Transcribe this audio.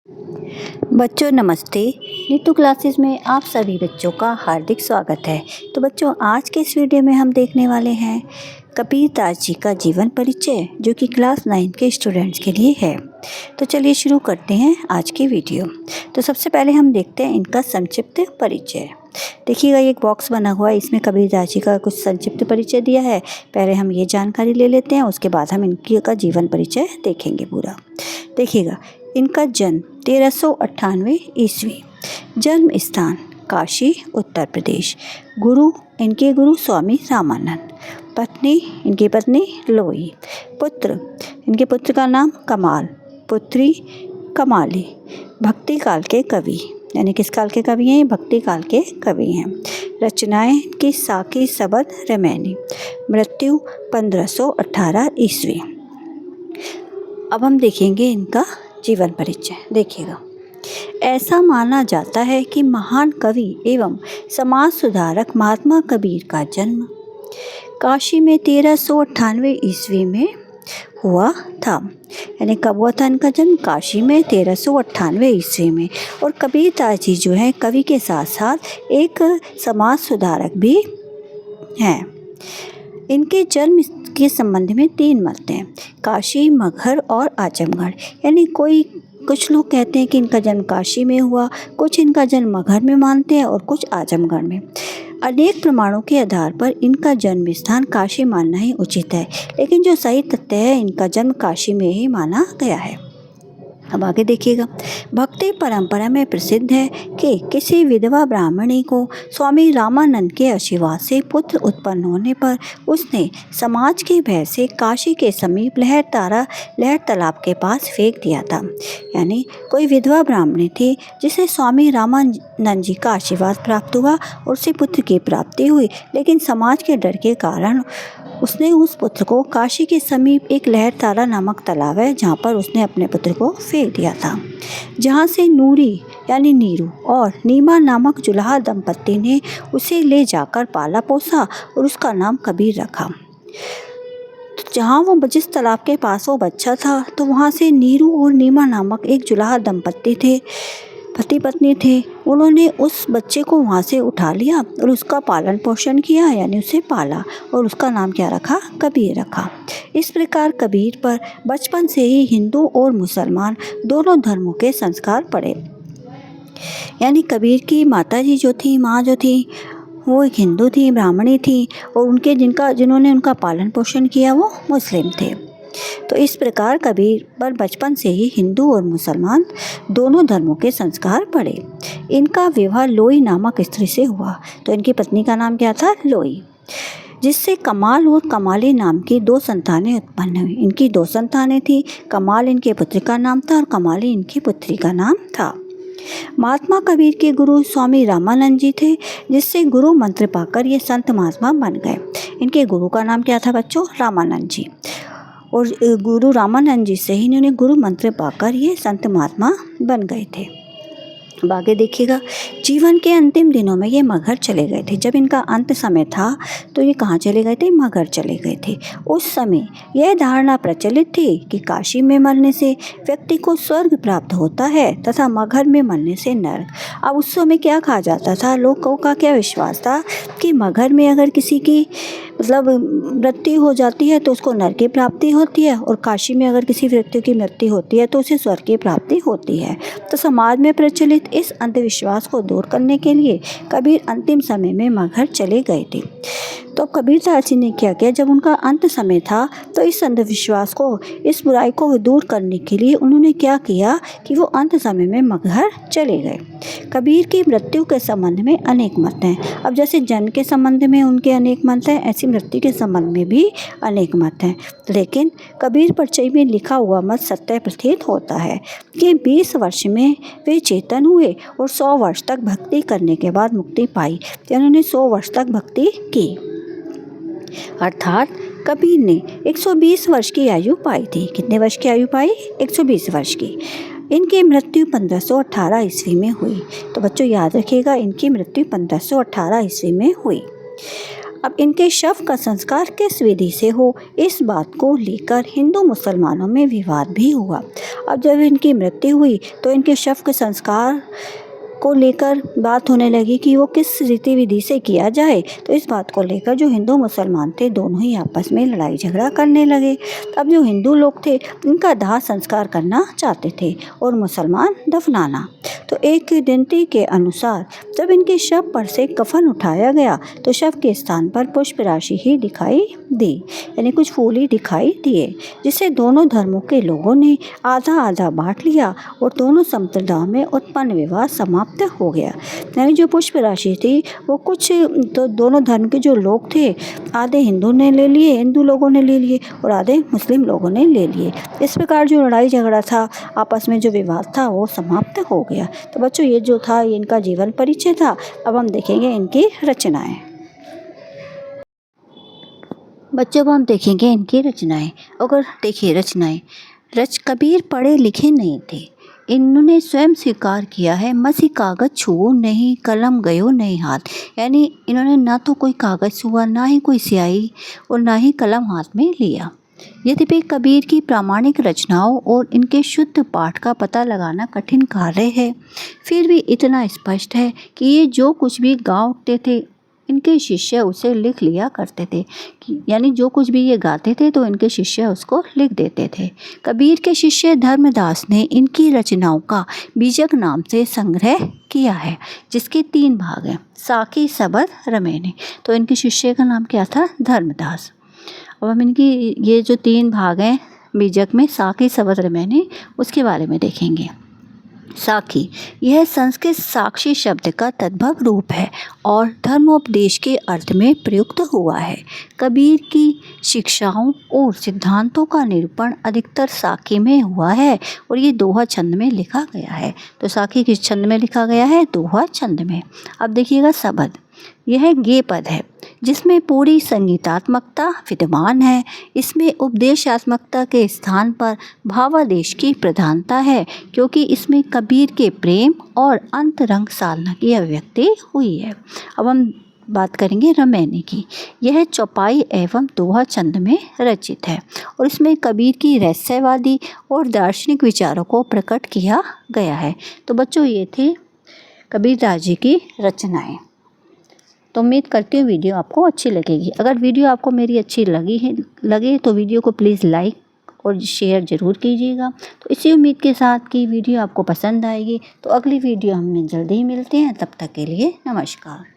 बच्चों नमस्ते। नीतू क्लासेस में आप सभी बच्चों का हार्दिक स्वागत है। तो बच्चों आज के इस वीडियो में हम देखने वाले हैं कबीरदास जी का जीवन परिचय, जो कि क्लास 9 के स्टूडेंट्स के लिए है। तो चलिए शुरू करते हैं आज की वीडियो। तो सबसे पहले हम देखते हैं इनका संक्षिप्त परिचय। देखिएगा एक बॉक्स बना हुआ है, इसमें कबीरदास जी का कुछ संक्षिप्त परिचय दिया है। पहले हम ये जानकारी ले लेते हैं, उसके बाद हम इनकी का जीवन परिचय देखेंगे पूरा। देखिएगा इनका जन्म 1398 ईस्वी, जन्म स्थान काशी उत्तर प्रदेश, इनके गुरु स्वामी रामानंद, इनकी पत्नी लोई, इनके पुत्र का नाम कमाल, पुत्री कमाली, भक्ति काल के कवि, यानी किस काल के कवि हैं? भक्ति काल के कवि हैं। रचनाएं की साकी सबद रमैनी, मृत्यु 1518 ईस्वी। अब हम देखेंगे इनका जीवन परिचय। देखिएगा ऐसा माना जाता है कि महान कवि एवं समाज सुधारक महात्मा कबीर का जन्म काशी में 1398 ईस्वी में हुआ था। यानी कब हुआ था इनका जन्म? काशी में 1398 ईस्वी में। और कबीरदास जी जो है कवि के साथ साथ एक समाज सुधारक भी हैं। इनके जन्म के संबंध में 3 मत हैं, काशी, मगहर और आजमगढ़। यानी कुछ लोग कहते हैं कि इनका जन्म काशी में हुआ, कुछ इनका जन्म मगहर में मानते हैं और कुछ आजमगढ़ में। अनेक प्रमाणों के आधार पर इनका जन्म स्थान काशी मानना ही उचित है, लेकिन जो सही तथ्य है इनका जन्म काशी में ही माना गया है। अब आगे देखिएगा, भक्ति परंपरा में प्रसिद्ध है कि किसी विधवा ब्राह्मणी को स्वामी रामानंद के आशीर्वाद से पुत्र उत्पन्न होने पर उसने समाज के भय से काशी के समीप लहर तालाब के पास फेंक दिया था। यानी कोई विधवा ब्राह्मणी थी जिसे स्वामी रामानंद जी का आशीर्वाद प्राप्त हुआ और उसे पुत्र की प्राप्ति हुई, लेकिन समाज के डर के कारण उसने उस पुत्र को काशी के समीप एक लहर ताला नामक तालाब है जहाँ पर उसने अपने पुत्र को फेंक दिया था, जहाँ से नूरी यानी नीरू और नीमा नामक जुलाहा दंपत्ति ने उसे ले जाकर पाला पोसा और उसका नाम कबीर रखा। जहाँ जिस तालाब के पास वो बच्चा था तो वहाँ से नीरू और नीमा नामक एक जुलाहा दंपत्ति थे, पति पत्नी थे। उन्होंने उस बच्चे को वहाँ से उठा लिया और उसका पालन पोषण किया, यानी उसे पाला और उसका नाम क्या रखा? कबीर रखा। इस प्रकार कबीर पर बचपन से ही हिंदू और मुसलमान दोनों धर्मों के संस्कार पड़े। यानी कबीर की माँ जो थी वो एक हिंदू थी, ब्राह्मणी थी, और जिन्होंने उनका पालन पोषण किया वो मुस्लिम थे। तो इस प्रकार कबीर पर बचपन से ही हिंदू और मुसलमान दोनों धर्मों के संस्कार पड़े। इनका विवाह लोई नामक स्त्री से हुआ। तो इनकी पत्नी का नाम क्या था? लोई, जिससे कमाल और कमाली नाम की 2 संतानें उत्पन्न हुई। इनकी 2 संतानें थी, कमाल इनके पुत्र का नाम था और कमाली इनकी पुत्री का नाम था। महात्मा कबीर के गुरु स्वामी रामानंद जी थे, जिससे गुरु मंत्र पाकर ये संत महात्मा बन गए। इनके गुरु का नाम क्या था बच्चों? रामानंद जी। और गुरु रामानंद जी से ही इन्होंने गुरु मंत्र पाकर ये संत महात्मा बन गए थे। अब आगे देखिएगा, जीवन के अंतिम दिनों में ये मगहर चले गए थे। जब इनका अंत समय था तो ये कहाँ चले गए थे? मगहर चले गए थे। उस समय यह धारणा प्रचलित थी कि काशी में मरने से व्यक्ति को स्वर्ग प्राप्त होता है तथा मगहर में मरने से नरक। अब उस समय क्या कहा जाता था? लोगों का क्या विश्वास था कि मगहर में अगर किसी की मृत्यु हो जाती है तो उसको नरक की प्राप्ति होती है, और काशी में अगर किसी व्यक्ति की मृत्यु होती है तो उसे स्वर्ग की प्राप्ति होती है। तो समाज में प्रचलित इस अंधविश्वास को दूर करने के लिए कबीर अंतिम समय में मगहर चले गए थे। तो कबीरदास जी ने क्या किया? जब उनका अंत समय था तो इस अंधविश्वास को, इस बुराई को दूर करने के लिए उन्होंने क्या किया कि वो अंत समय में मगहर चले गए। कबीर की मृत्यु के संबंध में अनेक मत हैं। अब जैसे जन्म के संबंध में उनके अनेक मत हैं, ऐसी मृत्यु के संबंध में भी अनेक मत हैं। लेकिन कबीर परिचय में लिखा हुआ मत सत्य प्रतीत होता है कि 20 वर्ष में वे चेतन हुए और 100 वर्ष तक भक्ति करने के बाद मुक्ति पाई। उन्होंने 100 वर्ष तक भक्ति की, अर्थात कबीर ने 120 वर्ष की आयु पाई थी। कितने वर्ष की आयु पाई? 120 वर्ष की। इनकी मृत्यु 1518 ईस्वी में हुई। तो बच्चों याद रखिएगा, इनकी मृत्यु 1518 ईस्वी में हुई। अब इनके शव का संस्कार किस विधि से हो, इस बात को लेकर हिंदू मुसलमानों में विवाद भी हुआ। अब जब इनकी मृत्यु हुई तो इनके शव के संस्कार को लेकर बात होने लगी कि वो किस रीति विधि से किया जाए। तो इस बात को लेकर जो हिंदू मुसलमान थे दोनों ही आपस में लड़ाई झगड़ा करने लगे। अब जो हिंदू लोग थे इनका दाह संस्कार करना चाहते थे और मुसलमान दफनाना। तो एक गिनती के अनुसार जब इनके शव पर से कफन उठाया गया तो शव के स्थान पर पुष्प राशि ही दिखाई दी, यानी कुछ फूल ही दिखाई दिए, जिसे दोनों धर्मों के लोगों ने आधा आधा बांट लिया और दोनों संप्रदायों में उत्पन्न विवाद समाप्त हो गया। यानी जो पुष्प राशि थी वो कुछ तो दोनों धर्म के जो लोग थे, आधे हिंदू ने ले लिए, हिंदू लोगों ने ले लिए और आधे मुस्लिम लोगों ने ले लिए। इस प्रकार जो लड़ाई झगड़ा था, आपस में जो विवाद था वो समाप्त हो गया। तो बच्चों ये जो था ये इनका जीवन परिचय था। अब हम देखेंगे इनकी रचनाएं। बच्चों अब हम देखेंगे इनकी रचनाएं। अगर देखिए रचनाएं, कबीर पढ़े लिखे नहीं थे, इन्होंने स्वयं स्वीकार किया है मसी कागज छुओ नहीं, कलम गयो नहीं हाथ। यानी इन्होंने ना तो कोई कागज़ छुआ, ना ही कोई स्याही और ना ही कलम हाथ में लिया। यद्यपि कबीर की प्रामाणिक रचनाओं और इनके शुद्ध पाठ का पता लगाना कठिन कार्य है, फिर भी इतना स्पष्ट है कि ये जो कुछ भी गा उठते थे इनके शिष्य उसे लिख लिया करते थे। यानी जो कुछ भी ये गाते थे तो इनके शिष्य उसको लिख देते थे। कबीर के शिष्य धर्मदास ने इनकी रचनाओं का बीजक नाम से संग्रह किया है, जिसके 3 भाग हैं, साखी, सबद, रमैनी। तो इनके शिष्य का नाम क्या था? धर्मदास। अब हम इनकी ये जो 3 भाग हैं बीजक में, साखी, सबद, रमैनी, उसके बारे में देखेंगे। साखी यह संस्कृत साक्षी शब्द का तद्भव रूप है और धर्मोपदेश के अर्थ में प्रयुक्त हुआ है। कबीर की शिक्षाओं और सिद्धांतों का निरूपण अधिकतर साखी में हुआ है और ये दोहा छंद में लिखा गया है। तो साखी किस छंद में लिखा गया है? दोहा छंद में। अब देखिएगा सबद, यह गे पद है जिसमें पूरी संगीतात्मकता विद्यमान है। इसमें उपदेशात्मकता के स्थान पर भावादेश की प्रधानता है, क्योंकि इसमें कबीर के प्रेम और अंतरंग साधना की अभिव्यक्ति हुई है। अब हम बात करेंगे रमैनी की। यह चौपाई एवं दोहा छंद में रचित है और इसमें कबीर की रहस्यवादी और दार्शनिक विचारों को प्रकट किया गया है। तो बच्चों ये थे कबीरदास जी की रचनाएं। तो उम्मीद करती हूँ वीडियो आपको अच्छी लगेगी। अगर वीडियो आपको मेरी अच्छी लगे तो वीडियो को प्लीज़ लाइक और शेयर ज़रूर कीजिएगा। तो इसी उम्मीद के साथ कि वीडियो आपको पसंद आएगी। तो अगली वीडियो हमने जल्दी ही मिलते हैं, तब तक के लिए नमस्कार।